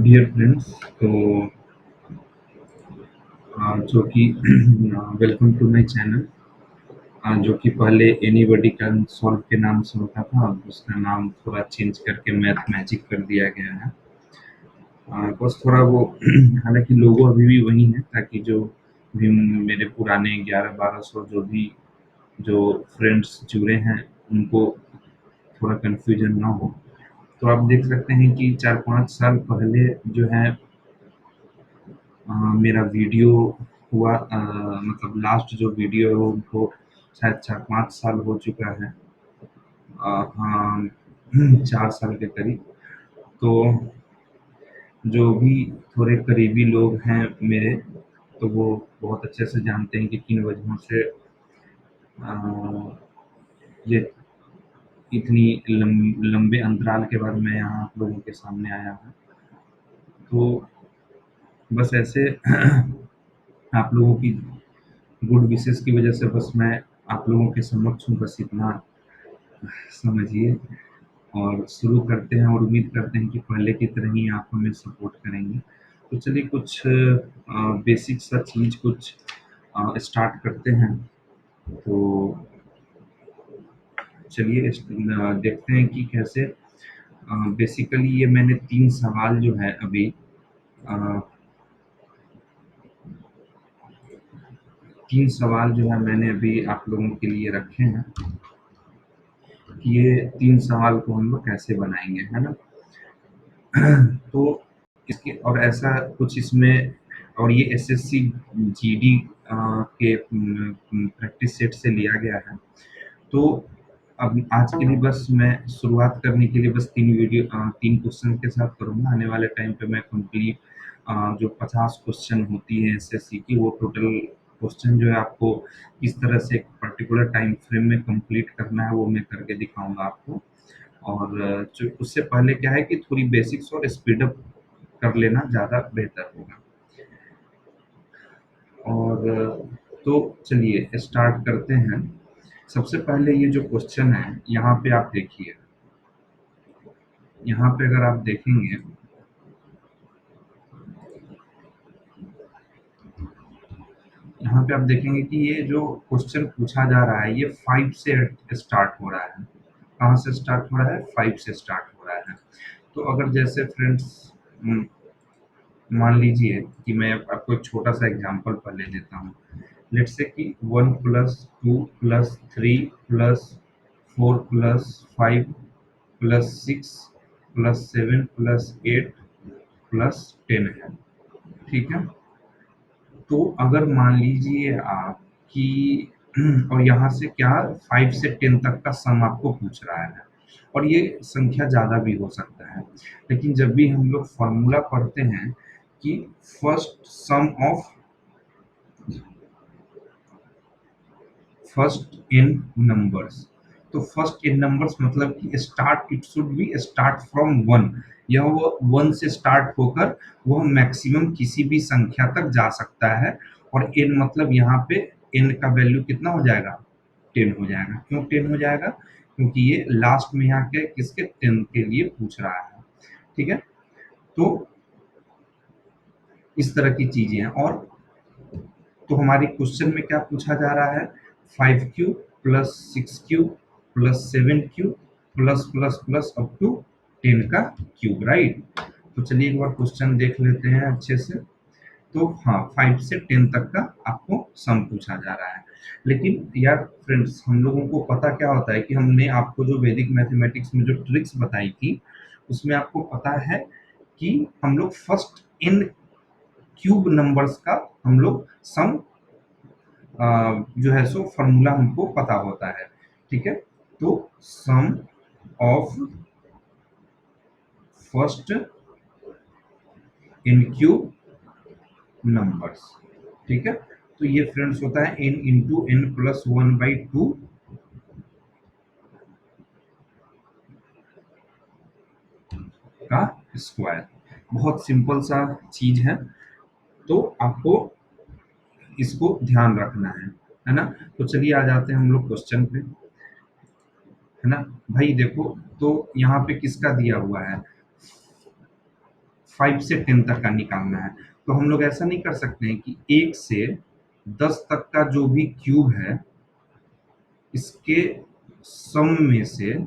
Dear friends, तो जो कि वेलकम टू माय चैनल। जो कि पहले एनीबॉडी कैन सॉल्व के नाम से होता था, अब उसका नाम थोड़ा चेंज करके मैथ मैजिक कर दिया गया है। बस थोड़ा वो हालांकि लोगो अभी भी वही है, ताकि जो भी मेरे पुराने 11-1200 जो फ्रेंड्स जुड़े हैं उनको थोड़ा कन्फ्यूजन ना हो। तो आप देख सकते हैं कि 4-5 साल पहले जो है मेरा वीडियो हुआ, मतलब लास्ट जो वीडियो है वो शायद 4-5 साल हो चुका है। हाँ, 4 साल के करीब। तो जो भी थोड़े करीबी लोग हैं मेरे, तो वो बहुत अच्छे से जानते हैं कि किन वजहों से अ, ये इतनी लंबे अंतराल के बाद मैं यहाँ आप लोगों के सामने आया हूँ। तो बस ऐसे आप लोगों की गुड विशेस की वजह से बस मैं आप लोगों के समक्ष हूँ, बस इतना समझिए। और शुरू करते हैं और उम्मीद करते हैं कि पहले की तरह ही आप हमें सपोर्ट करेंगे। तो चलिए कुछ बेसिक सा चीज़ कुछ स्टार्ट करते हैं। तो चलिए देखते हैं कि कैसे। बेसिकली ये मैंने 3 सवाल जो है अभी अ, 3 सवाल जो है मैंने अभी आप लोगों के लिए रखे हैं कि ये 3 सवाल को हम लोग कैसे बनाएँगे, है ना? तो इसके और ऐसा कुछ इसमें, और ये एसएससी जीडी के प्रैक्टिस सेट से लिया गया है। तो अब आज के लिए बस मैं शुरुआत करने के लिए बस 3 क्वेश्चन के साथ करूँगा। आने वाले टाइम पे मैं कंप्लीट जो 50 क्वेश्चन होती है एसएससी की, वो टोटल क्वेश्चन जो है आपको किस तरह से एक पर्टिकुलर टाइम फ्रेम में कंप्लीट करना है वो मैं करके दिखाऊँगा आपको। और जो उससे पहले क्या है कि थोड़ी बेसिक्स और स्पीड अप कर लेना ज़्यादा बेहतर होगा। और तो चलिए स्टार्ट करते हैं। सबसे पहले ये जो क्वेश्चन है, यहाँ पे आप देखिए। यहाँ पे अगर आप देखेंगे, यहाँ पे आप देखेंगे कि ये जो क्वेश्चन पूछा जा रहा है ये 5 से स्टार्ट हो रहा है। कहाँ से स्टार्ट हो रहा है? 5 से स्टार्ट हो रहा है। तो अगर जैसे फ्रेंड्स, मान लीजिए कि मैं आपको एक छोटा सा एग्जांपल पहले देता हूँ। लेट्स से कि 1 plus 2 plus 3 plus 4 plus 5 plus 6 plus 7 plus 8 plus 10 है। ठीक है? तो अगर मान लीजिए आप कि और यहाँ से क्या 5 से 10 तक का सम आपको पूछ रहा है, और ये संख्या ज़्यादा भी हो सकता है। लेकिन जब भी हम लोग फॉर्मूला पढ़ते हैं कि फर्स्ट इन नंबर्स, तो फर्स्ट इन नंबर्स मतलब कि start, it should be start from 1। यह वो 1 से स्टार्ट होकर वह मैक्सिमम किसी भी संख्या तक जा सकता है। और n मतलब यहाँ पे n का वैल्यू कितना हो जाएगा? 10 हो जाएगा। क्यों 10 हो जाएगा? क्योंकि ये लास्ट में यहाँ के किसके 10 के लिए पूछ रहा है। ठीक है? तो इस तरह की चीजें हैं। और तो हमारी क्वेश्चन में क्या पूछा जा रहा है? 5 cube plus 6 cube plus 7 cube plus plus plus up to 10 का क्यूब, राइट? तो चलिए एक बार क्वेश्चन देख लेते हैं अच्छे से। तो हाँ, 5 से 10 तक का आपको सम पूछा जा रहा है। लेकिन यार फ्रेंड्स, हम लोगों को पता क्या होता है कि हमने आपको जो वैदिक मैथमेटिक्स में जो ट्रिक्स बताई थी, उसमें आपको पता है कि हम लोग फर्स्ट इन क्यूब नंबर्स का हम लोग सम जो है सो फॉर्मूला हमको पता होता है। ठीक है? तो sum of first n cube numbers. ठीक है? तो ये फ्रेंड्स होता है n इंटू n प्लस 1/2 का स्क्वायर। बहुत सिंपल सा चीज है, तो आपको इसको ध्यान रखना है ना? तो चलिए आ जाते हैं हम लोग क्वेश्चन पे, है ना? भाई देखो, तो यहाँ पे किसका दिया हुआ है? 5 से 10 तक का निकालना है। तो हम लोग ऐसा नहीं कर सकते हैं कि 1 से 10 तक का जो भी क्यूब है, इसके सम में से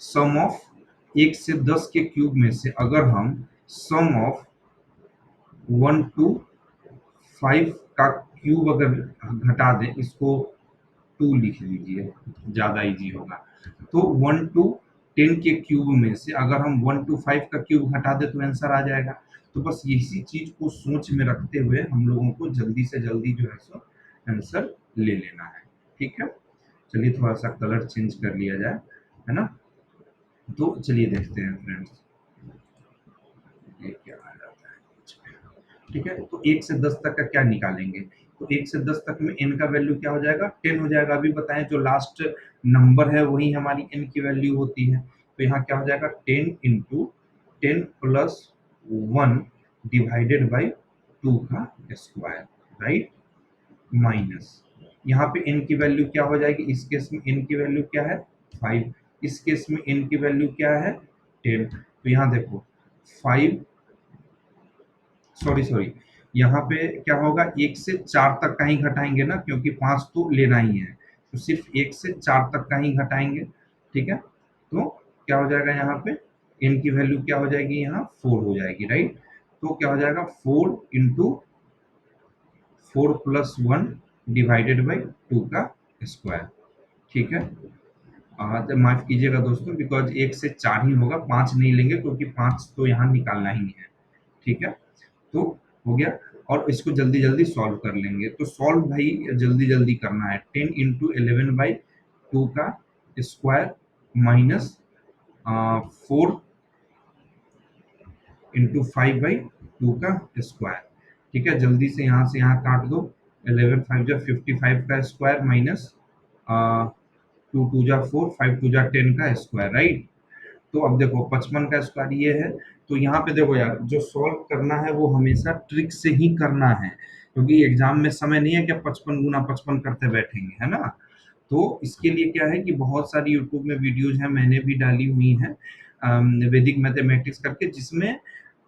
सम ऑफ 1 से 10 के क्यूब में से अगर हम सम ऑफ 1 टू 5 का क्यूब अगर घटा दें, इसको 2 लिख लीजिए, ज़्यादा ईज़ी होगा। तो 1 टू 10 के क्यूब में से अगर हम 1 टू 5 का क्यूब घटा दें तो आंसर आ जाएगा। तो बस इसी चीज़ को सोच में रखते हुए हम लोगों को जल्दी से जल्दी जो है सो आंसर ले लेना है। ठीक है? चलिए थोड़ा-सा कलर चेंज कर लिया जाए, है ना? तो चलिए देखते हैं फ्रेंड्स, ये क्या आ जाता है। ठीक है? तो 1 से 10 तक का क्या निकालेंगे? तो 1 से 10 तक में n का वैल्यू क्या हो जाएगा? 10 हो जाएगा। अभी बताएँ जो लास्ट नंबर है वही हमारी n की वैल्यू होती है। तो यहाँ क्या हो जाएगा? 10 इंटू 10 प्लस 1 डिवाइडेड बाई 2 का स्क्वायर, राइट? माइनस यहाँ पे n की वैल्यू क्या हो जाएगी? इस केस में n की वैल्यू क्या है? 5। इस केस में n की वैल्यू क्या है? 10। तो यहाँ देखो 5 सॉरी यहाँ पे क्या होगा? 1 से 4 तक का ही घटाएंगे ना, क्योंकि 5 तो लेना ही है, तो सिर्फ 1 से 4 तक का ही घटाएंगे। ठीक है? तो क्या हो जाएगा यहाँ पे? n की वैल्यू क्या हो जाएगी? यहाँ 4 हो जाएगी, राइट? तो क्या हो जाएगा? 4 इंटू 4 प्लस 1 डिवाइडेड बाई 2 का स्क्वायर। ठीक है? तो माफ कीजिएगा दोस्तों, बिकॉज 1 से 4 ही होगा, 5 नहीं लेंगे क्योंकि 5 तो यहाँ निकालना ही है। ठीक है? तो हो गया, और इसको जल्दी जल्दी सॉल्व कर लेंगे। तो सॉल्व भाई जल्दी जल्दी करना है। 10 इंटू 11 बाई 2 का स्क्वायर माइनस 4 इंटू 5 बाई 2 का स्क्वायर। ठीक है? जल्दी से यहाँ काट दो। 11 5 जा 55 का स्क्वायर माइनस 2 2 जा 4 5 2 जा 10 का स्क्वायर, राइट? तो अब देखो 55 का स्क्वायर ये है। तो यहाँ पे देखो यार, जो सॉल्व करना है वो हमेशा ट्रिक से ही करना है, क्योंकि एग्जाम में समय नहीं है कि 55 गुना 55 करते बैठेंगे, है ना? तो इसके लिए क्या है कि बहुत सारी यूट्यूब में वीडियोज हैं, मैंने भी डाली हुई हैं वैदिक मैथमेटिक्स करके, जिसमें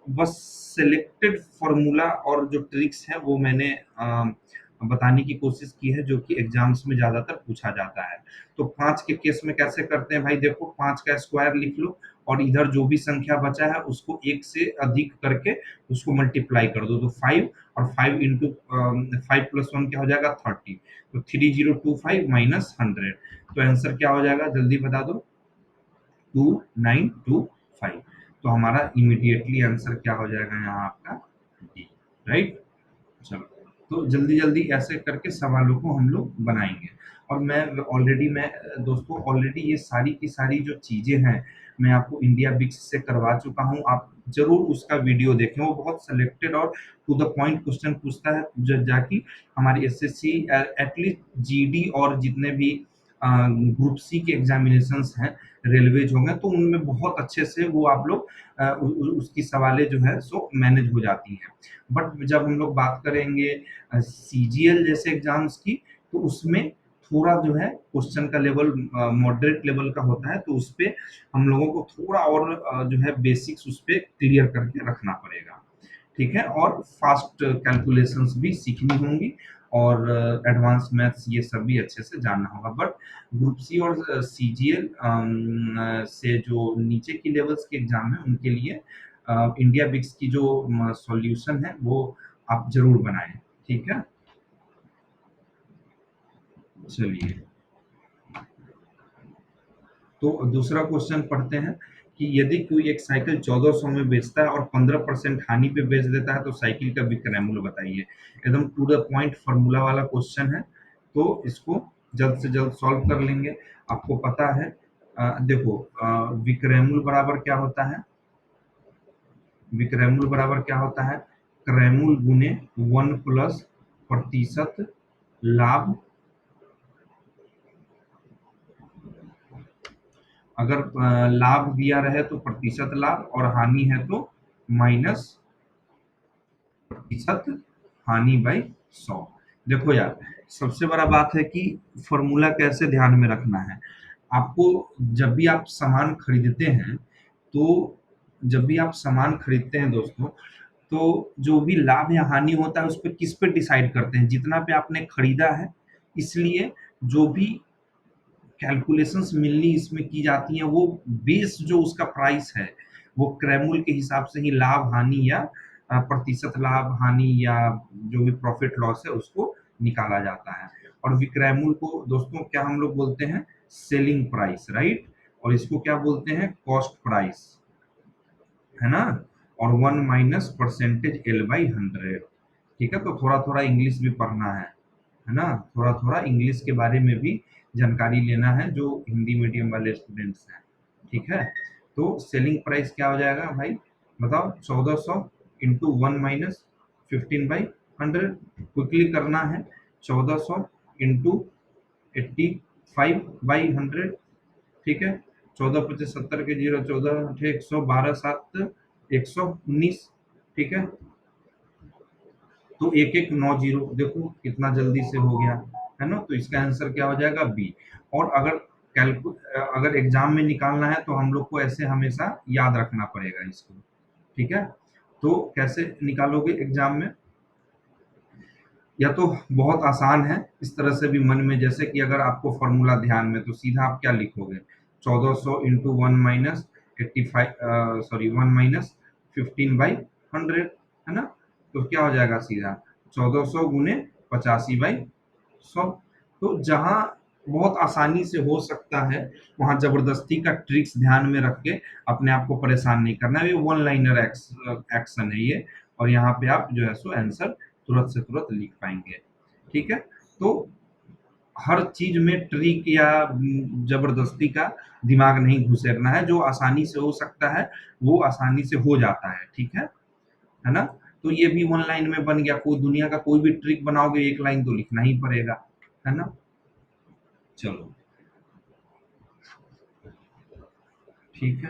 बस सिलेक्टेड फॉर्मूला और जो ट्रिक्स है वो मैंने बताने की कोशिश की है, जो कि एग्जाम्स में ज़्यादातर पूछा जाता है। तो 5 के केस में कैसे करते हैं भाई? देखो 5 का स्क्वायर लिख लो और इधर जो भी संख्या बचा है उसको 1 से अधिक करके उसको मल्टीप्लाई कर दो। तो 5 और 5 इंटू 5 प्लस 1 क्या हो जाएगा? 30। तो 3025 माइनस 100। तो आंसर क्या हो जाएगा? जल्दी बता दो। 2925। तो हमारा इमीडिएटली आंसर क्या हो जाएगा यहाँ आपका? D, right? चलो, तो जल्दी जल्दी ऐसे करके सवालों को हम लोग बनाएंगे। और मैं दोस्तों ऑलरेडी ये सारी की सारी जो चीजें हैं मैं आपको इंडिया बिक्स से करवा चुका हूँ। आप जरूर उसका वीडियो देखें, वो बहुत सिलेक्टेड और टू द पॉइंट क्वेश्चन पूछता है, जाकि हमारी एसएससी एटलीस्ट जीडी और जितने भी ग्रुप सी के एग्जामिनेशंस हैं, रेलवेज हो गए, तो उनमें बहुत अच्छे से वो आप लोग उसकी सवालें जो है सो मैनेज हो जाती हैं। बट जब हम लोग बात करेंगे सीजीएल जैसे एग्जाम्स की, तो उसमें थोड़ा जो है क्वेश्चन का लेवल मॉडरेट लेवल का होता है, तो उस पे हम लोगों को थोड़ा और जो है बेसिक्स उस पे क्लियर करके रखना पड़ेगा। ठीक है? और फास्ट कैलकुलेशंस भी सीखनी होंगी, और एडवांस मैथ्स ये सब भी अच्छे से जानना होगा। बट ग्रुप सी और सीजीएल से जो नीचे की लेवल्स के एग्जाम है उनके लिए इंडिया बिक्स की जो सॉल्यूशन है वो आप जरूर बनाएं। ठीक है? चलिए, तो दूसरा क्वेश्चन पढ़ते हैं कि यदि कोई एक साइकिल 1400 में बेचता है और 15% हानि पे बेच देता है तो साइकिल का विक्रय मूल्य बताइए। एकदम टू द पॉइंट फार्मूला वाला क्वेश्चन है, तो इसको जल्द से जल्द सॉल्व कर लेंगे। आपको पता है देखो विक्रय मूल्य बराबर क्या होता है? विक्रय मूल्य बराबर क्या होता है? क्रय मूल्य गुने 1 प्लस प्रतिशत लाभ। अगर लाभ दिया रहे तो प्रतिशत लाभ, और हानि है तो माइनस प्रतिशत हानि बाई 100। देखो यार, सबसे बड़ा बात है कि फॉर्मूला कैसे ध्यान में रखना है। आपको जब भी आप सामान खरीदते हैं तो जब भी आप सामान खरीदते हैं दोस्तों, तो जो भी लाभ या हानि होता है उस पे किस पे डिसाइड करते हैं? जितना पे आपने खरीदा है, इसलिए जो भी कैलकुलेशंस मिलनी इसमें की जाती हैं, वो बेस जो उसका प्राइस है, वो क्रैमुल के हिसाब से ही लाभ, हानि या प्रतिशत लाभ, हानि या जो भी प्रॉफिट लॉस है उसको निकाला जाता है। और विक्रयमूल को दोस्तों क्या हम लोग बोलते हैं? Selling price, right? और इसको क्या बोलते हैं? कॉस्ट प्राइस, है ना? और 1 माइनस परसेंटेज एल बाई 100। ठीक है, तो थोड़ा थोड़ा इंग्लिश भी पढ़ना है ना? थोड़ा थोड़ा इंग्लिश के बारे में भी जानकारी लेना है जो हिंदी मीडियम वाले स्टूडेंट्स हैं। ठीक है, तो सेलिंग प्राइस क्या हो जाएगा भाई? बताओ, 1400 इंटू 1 माइनस 15/100। क्विकली करना है। 1400 इंटू 85/100। ठीक है, 14 × 75 के जीरो, 14 100, 12 7 119। ठीक है, तो एक एक 9 जीरो, देखो कितना जल्दी से हो गया, है ना? तो इसका आंसर क्या हो जाएगा? बी। और अगर एग्जाम में निकालना है तो हम लोग को ऐसे हमेशा याद रखना पड़ेगा इसको। ठीक है, तो कैसे निकालोगे एग्जाम में? या तो बहुत आसान है, इस तरह से भी मन में, जैसे कि अगर आपको फॉर्मूला ध्यान में, तो सीधा आप क्या लिखोगे? 1400 इंटू 1 माइनस 85, सॉरी 1 माइनस 15/100, है ना? तो क्या हो जाएगा सीधा? 1400 गुने 85/100। तो जहाँ बहुत आसानी से हो सकता है, वहाँ जबरदस्ती का ट्रिक्स ध्यान में रख के अपने आप को परेशान नहीं करना है। ये वन लाइनर एक्शन है ये, और यहाँ पे आप जो है सो आंसर तुरंत से तुरंत लिख पाएंगे। ठीक है, तो हर चीज में ट्रिक या जबरदस्ती का दिमाग नहीं घुसेरना है। जो आसानी से हो सकता है वो आसानी से हो जाता है। ठीक है ना? तो ये भी वन लाइन में बन गया। कोई दुनिया का कोई भी ट्रिक बनाओगे, एक लाइन तो लिखना ही पड़ेगा, है ना? चलो, ठीक है।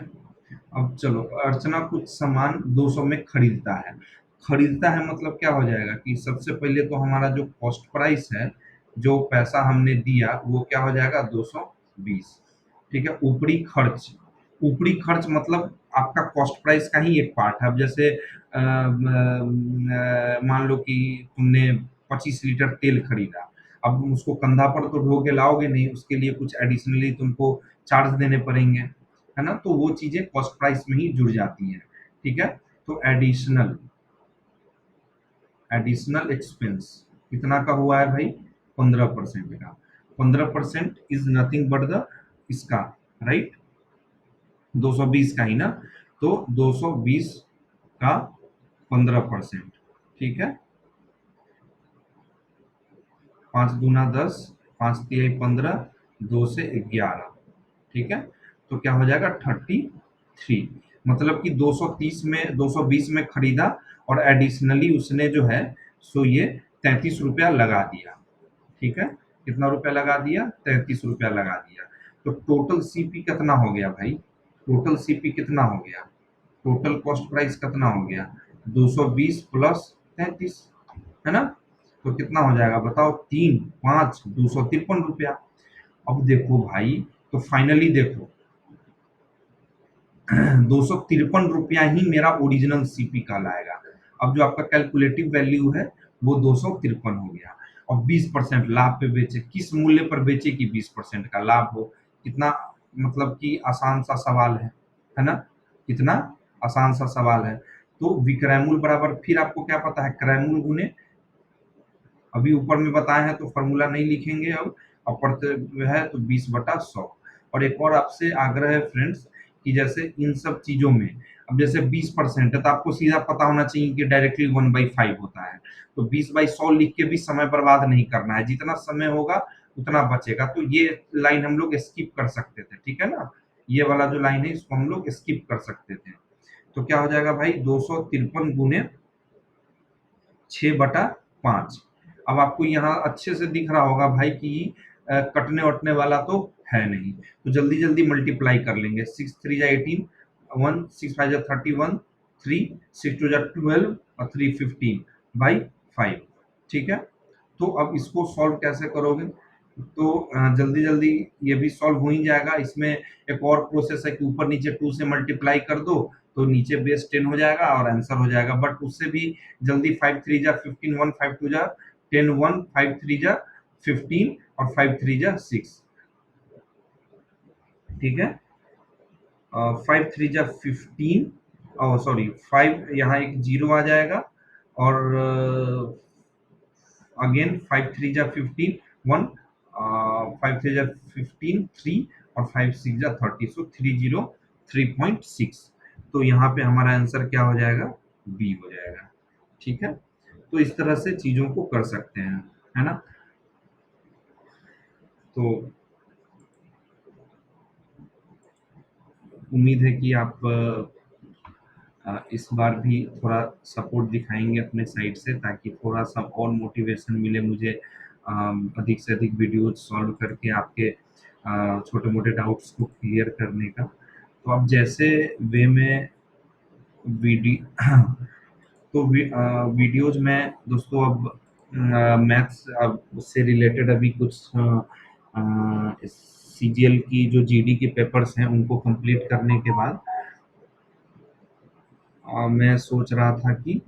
अब चलो, अर्चना कुछ सामान 200 में खरीदता है। खरीदता है मतलब क्या हो जाएगा कि सबसे पहले तो हमारा जो कॉस्ट प्राइस है, जो पैसा हमने दिया, वो क्या हो जाएगा? 220। ठीक है, ऊपरी खर्च। ऊपरी खर्च मतलब आपका कॉस्ट प्राइस का ही एक पार्ट है। अब जैसे मान लो कि तुमने 25 लीटर तेल खरीदा। अब उसको कंधा पर तो ढो के लाओगे नहीं, उसके लिए कुछ एडिशनली तुमको चार्ज देने पड़ेंगे, है ना? तो वो चीजें कॉस्ट प्राइस में ही जुड़ जाती हैं। ठीक है, तो एडिशनल एडिशनल एक्सपेंस कितना का हुआ है भाई? 15% का। 15% इज नथिंग बट द इसका, राइट? 220 का ही ना? तो 220 का 15%। ठीक है, 5 दूना 10, 5 तिहाई 15, 2 से 11। ठीक है, तो क्या हो जाएगा? 33। मतलब कि 220 में खरीदा, और एडिशनली उसने जो है सो ये 33 रुपया लगा दिया। ठीक है, कितना रुपया लगा दिया? 33 रुपया लगा दिया। तो टोटल सीपी कितना हो गया भाई? टोटल सीपी कितना हो गया? टोटल कॉस्ट प्राइस कितना हो गया? 220 प्लस 33, है ना? तो कितना हो जाएगा बताओ? 253 रुपया। अब देखो भाई, तो फाइनली देखो, 253 ही मेरा ओरिजिनल सीपी कहलाएगा। अब जो आपका कैलकुलेटिव वैल्यू है वो 253 हो गया। और 20% लाभ पे बेचे, किस मूल्य पर बेचे कि 20% का लाभ हो? कितना मतलब कि आसान सा सवाल है ना? कितना आसान सा सवाल है। तो विक्रयमूल बराबर, फिर आपको क्या पता है? क्रयमूल गुने, अभी ऊपर में बताए हैं तो फॉर्मूला नहीं लिखेंगे अब। अपर जो है तो 20/100। और एक और आपसे आग्रह है फ्रेंड्स, कि जैसे इन सब चीजों में, अब जैसे 20% है तो आपको सीधा पता होना चाहिए कि डायरेक्टली 1/5 होता है। तो 20/100 लिख के भी समय बर्बाद नहीं करना है। जितना समय होगा उतना बचेगा। तो ये लाइन हम लोग स्किप कर सकते थे, ठीक है ना? ये वाला जो लाइन है इसको हम लोग स्किप कर सकते थे। तो क्या हो जाएगा भाई? 253 गुने 6/5। अब आपको यहाँ अच्छे से दिख रहा होगा भाई कि कटने वटने वाला तो है नहीं। तो जल्दी जल्दी मल्टीप्लाई कर लेंगे। 6 3 18, 1 6 5 31, 3 6 2 12 और 3 15/5। ठीक है, तो अब इसको सॉल्व कैसे करोगे? तो जल्दी-जल्दी ये भी सॉल्व हो ही जाएगा। इसमें एक और प्रोसेस है कि ऊपर नीचे 2 से मल्टीप्लाई कर दो, तो नीचे बेस 10 हो जाएगा और आंसर हो जाएगा। बट उससे भी जल्दी 5 3 जा 15, 1 5 2 जा 10, 1 5 3 जा 15 और 5 3 जा 6, ठीक है? 5 3 जा 15, ओह सॉरी 5 यहाँ एक ज़ीरो आ जाएगा और अगेन 5 3 जा 15, 1 5 3 जा 15, 3 और 5 6 जा 30, सो 30 3.6। तो यहाँ पे हमारा आंसर क्या हो जाएगा? बी हो जाएगा। ठीक है? तो इस तरह से चीज़ों को कर सकते हैं, है ना? तो उम्मीद है कि आप इस बार भी थोड़ा सपोर्ट दिखाएँगे अपने साइड से, ताकि थोड़ा-सा और मोटिवेशन मिले मुझे अधिक से अधिक वीडियोज़ सॉल्व करके आपके छोटे-मोटे डाउट्स को क्लियर करने का। तो आप जैसे वे में वीडी तो वीडियोज़ में दोस्तों अब मैथ्स अब उससे रिलेटेड अभी कुछ सीजीएल की जो जीडी के पेपर्स हैं उनको कंप्लीट करने के बाद मैं सोच रहा था कि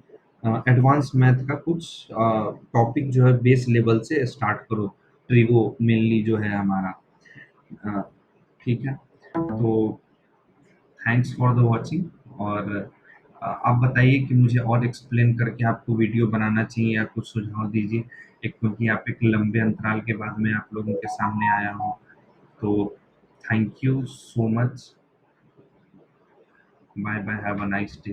एडवांस मैथ का कुछ टॉपिक जो है बेस लेवल से स्टार्ट करो। ट्रिगो मेनली जो है हमारा, अ, ठीक है? तो थैंक्स फॉर द वॉचिंग। और आप बताइए कि मुझे और एक्सप्लेन करके आपको वीडियो बनाना चाहिए या कुछ सुझाव दीजिए। एक क्योंकि आप एक लंबे अंतराल के बाद मैं आप लोगों के सामने आया हूँ। तो thank you so much. Bye bye, have a nice day.